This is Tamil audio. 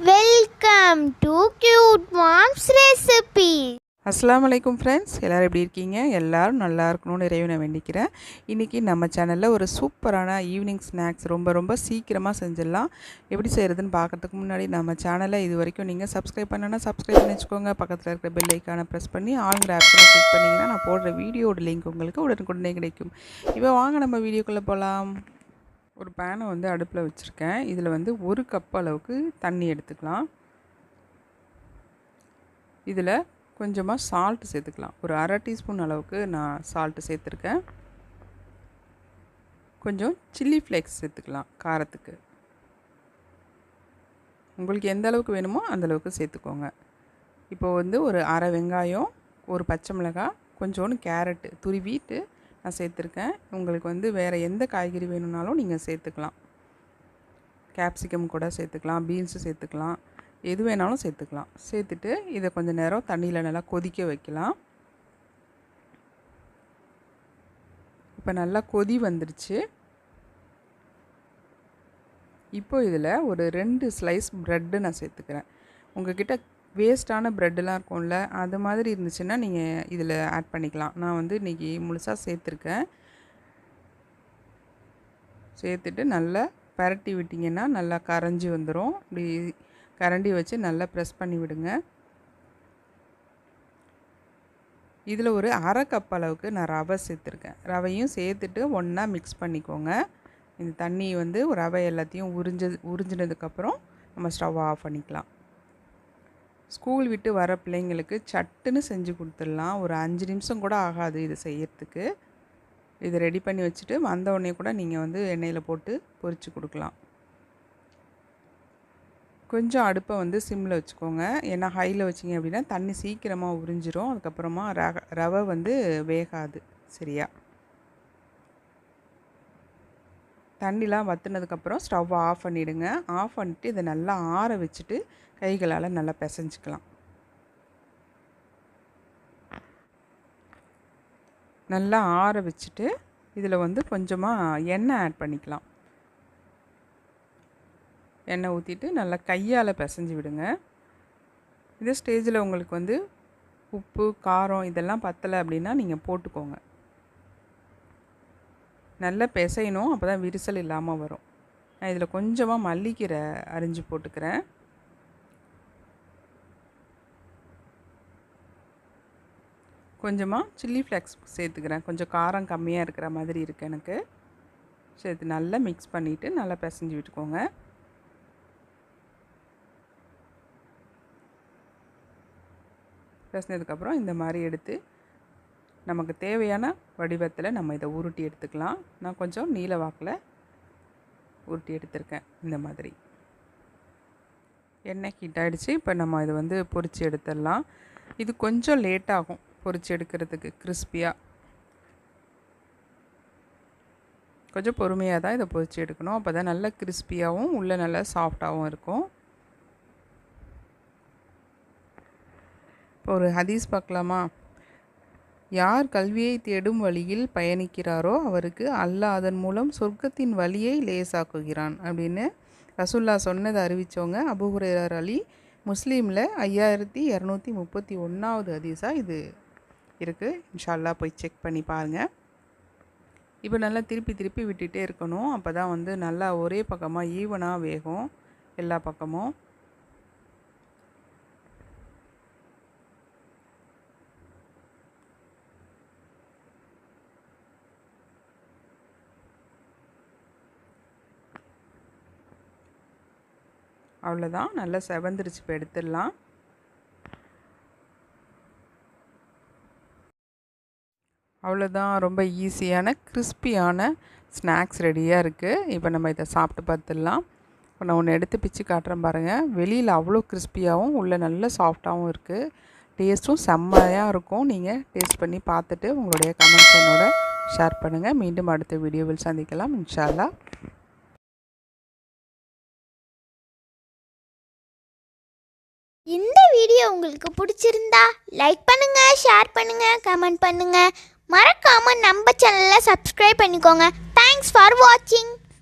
Welcome to cute moms recipe. அஸ்ஸலாமு அலைக்கும் ஃப்ரெண்ட்ஸ், எல்லோரும் எப்படி இருக்கீங்க? எல்லோரும் நல்லா இருக்கணும்னு இறைவனை வேண்டிக்கிறேன். இன்றைக்கி நம்ம சேனலில் ஒரு சூப்பரான ஈவினிங் ஸ்நாக்ஸ் ரொம்ப சீக்கிரமாக செஞ்சிடலாம். எப்படி செய்கிறதுன்னு பார்க்குறதுக்கு முன்னாடி நம்ம சேனலை இது வரைக்கும் நீங்கள் சப்ஸ்கிரைப் பண்ணனா சப்ஸ்கிரைப் பண்ணி வச்சுக்கோங்க. பக்கத்தில் இருக்கிற பெல் ஐக்கானை ப்ரெஸ் பண்ணி ஆளுங்கிற ஆப்ஷனை கிளிக் பண்ணிங்கன்னா நான் போடுற வீடியோட லிங்க் உங்களுக்கு உடனுக்குடனே கிடைக்கும். இப்போ வாங்க நம்ம வீடியோக்குள்ளே போகலாம். ஒரு பேனை வந்து அடுப்பில் வச்சுருக்கேன். இதில் வந்து 1 கப் அளவுக்கு தண்ணி எடுத்துக்கலாம். இதில் கொஞ்சமாக சால்ட்டு சேர்த்துக்கலாம். ஒரு அரை டீஸ்பூன் அளவுக்கு நான் சால்ட்டு சேர்த்துருக்கேன். கொஞ்சம் சில்லி ஃப்ளேக்ஸ் சேர்த்துக்கலாம் காரத்துக்கு. உங்களுக்கு எந்த அளவுக்கு வேணுமோ அந்தளவுக்கு சேர்த்துக்கோங்க. இப்போ வந்து ஒரு அரை வெங்காயம், ஒரு பச்சை மிளகாய், கொஞ்சோண்டு கேரட்டு துருவிட்டு நான் சேர்த்துருக்கேன். உங்களுக்கு வந்து வேறு எந்த காய்கறி வேணும்னாலும் நீங்கள் சேர்த்துக்கலாம். கேப்சிகம் கூட சேர்த்துக்கலாம், பீன்ஸு சேர்த்துக்கலாம், எது வேணாலும் சேர்த்துக்கலாம். சேர்த்துட்டு இதை கொஞ்சம் நேரம் தண்ணியில் நல்லா கொதிக்க வைக்கலாம். இப்போ நல்லா கொதி வந்துடுச்சு. இப்போ இதில் ஒரு 2 ஸ்லைஸ் ப்ரெட்டு நான் சேர்த்துக்கிறேன். உங்கள்கிட்ட வேஸ்ட்டான ப்ரெட்டெலாம் இருக்கும்ல, அது மாதிரி இருந்துச்சுன்னா நீங்கள் இதில் ஆட் பண்ணிக்கலாம். நான் வந்து இன்றைக்கி முழுசாக சேர்த்துருக்கேன். சேர்த்துட்டு நல்லா பரட்டி விட்டிங்கன்னா நல்லா கரைஞ்சி வந்துடும். இப்படி கரண்டி வச்சு நல்லா ப்ரெஸ் பண்ணி விடுங்க. இதில் ஒரு அரை கப் அளவுக்கு நான் ரவை சேர்த்துருக்கேன். ரவையும் சேர்த்துட்டு ஒன்றா மிக்ஸ் பண்ணிக்கோங்க. இந்த தண்ணி வந்து ரவை எல்லாத்தையும் உறிஞ்சினதுக்கப்புறம் நம்ம ஸ்டவ் ஆஃப் பண்ணிக்கலாம். ஸ்கூல் விட்டு வர பிள்ளைங்களுக்கு சட்டுன்னு செஞ்சு கொடுத்துடலாம். ஒரு 5 நிமிஷம் கூட ஆகாது இது செய்யறதுக்கு. இதை ரெடி பண்ணி வச்சுட்டு வந்தவுடனே கூட நீங்கள் வந்து எண்ணெயில் போட்டு பொரித்து கொடுக்கலாம். கொஞ்சம் அடுப்பை வந்து சிம்மில் வச்சுக்கோங்க. ஏன்னா ஹையில் வச்சிங்க அப்படின்னா தண்ணி சீக்கிரமாக உறிஞ்சிரும். அதுக்கப்புறமா ரவை வந்து வேகாது சரியா. தண்ணிலாம் வற்றினதுக்கப்புறம் ஸ்டவ் ஆஃப் பண்ணிவிடுங்க. ஆஃப் பண்ணிவிட்டு இதை நல்லா ஆற வச்சுட்டு கைகளால் நல்லா பிசைஞ்சிக்கலாம். நல்லா ஆற வச்சுட்டு இதில் வந்து கொஞ்சமாக எண்ணெய் ஆட் பண்ணிக்கலாம். எண்ணெய் ஊற்றிட்டு நல்லா கையால் பிசைஞ்சு விடுங்க. இந்த ஸ்டேஜில் உங்களுக்கு வந்து உப்பு காரம் இதெல்லாம் பத்தலை அப்படின்னா நீங்கள் போட்டுக்கோங்க. நல்லா பிசையணும், அப்போ தான் விரிசல் இல்லாமல் வரும். நான் இதில் கொஞ்சமாக மல்லிக்கீரை அரிஞ்சு போட்டுக்கிறேன். கொஞ்சமாக சில்லி ஃப்ளேக்ஸ் சேர்த்துக்கிறேன். கொஞ்சம் காரம் கம்மியாக இருக்கிற மாதிரி இருக்குது எனக்கு. சேர்த்து நல்லா மிக்ஸ் பண்ணிவிட்டு நல்லா பிசைஞ்சு விட்டுக்கோங்க. பிசைஞ்சதுக்கப்புறம் இந்த மாதிரி எடுத்து நமக்கு தேவையான வடிவத்தில் நம்ம இதை உருட்டி எடுத்துக்கலாம். நான் கொஞ்சம் நீல வாக்கில் உருட்டி எடுத்திருக்கேன். இந்த மாதிரி எண்ணெய் ஹீட் ஆகிடுச்சு. இப்போ நம்ம இதை வந்து பொரித்து எடுத்துடலாம். இது கொஞ்சம் லேட் ஆகும் பொரித்து எடுக்கிறதுக்கு. கிறிஸ்பியாக கொஞ்சம் பொறுமையாக தான் இதை பொரித்து எடுக்கணும். அப்போ தான் நல்லா கிறிஸ்பியாகவும் உள்ளே நல்லா சாஃப்டாகவும் இருக்கும். இப்போ ஒரு ஹதீஸ் பார்க்கலாமா? யார் கல்வியை தேடும் வழியில் பயணிக்கிறாரோ அவருக்கு அல்லாஹ் அதன் மூலம் சொர்க்கத்தின் வழியை லேசாக்குகிறான் அப்படின்னு ரசூல்லா சொன்னதை அறிவித்தவங்க அபூ ஹுரைரா அலி. முஸ்லீமில் 5231வது ஹதீஸாக இது இருக்குது. இன்ஷா அல்லாஹ் போய் செக் பண்ணி பாருங்கள். இப்போ நல்லா திருப்பி விட்டுகிட்டே இருக்கணும். அப்போ தான் வந்து நல்லா ஒரே பக்கமாக ஈவனாக வேகும் எல்லா பக்கமும். அவ்வளோதான், நல்லா செவந்துருச்சு. இப்போ எடுத்துடலாம். அவ்வளோதான், ரொம்ப ஈஸியான கிறிஸ்பியான ஸ்நாக்ஸ் ரெடியாக இருக்குது. இப்போ நம்ம இதை சாப்பிட்டு பார்த்துடலாம். இப்போ நான் ஒன்று எடுத்து பிச்சு காட்டுறேன் பாருங்கள். வெளியில் அவ்வளோ கிறிஸ்பியாகவும் உள்ளே நல்ல சாஃப்டாகவும் இருக்குது. டேஸ்ட்டும் செம்மையாக இருக்கும். நீங்கள் டேஸ்ட் பண்ணி பார்த்துட்டு உங்களுடைய கமெண்ட்ஸ் என்னோட ஷேர் பண்ணுங்கள். மீண்டும் அடுத்த வீடியோவில் சந்திக்கலாம் இன்ஷா அல்லாஹ். இந்த வீடியோ உங்களுக்கு பிடிச்சிருந்தா லைக் பண்ணுங்க, ஷேர் பண்ணுங்க, கமெண்ட் பண்ணுங்க. மறக்காம நம்ம சேனலை சப்ஸ்கிரைப் பண்ணிக்கோங்க.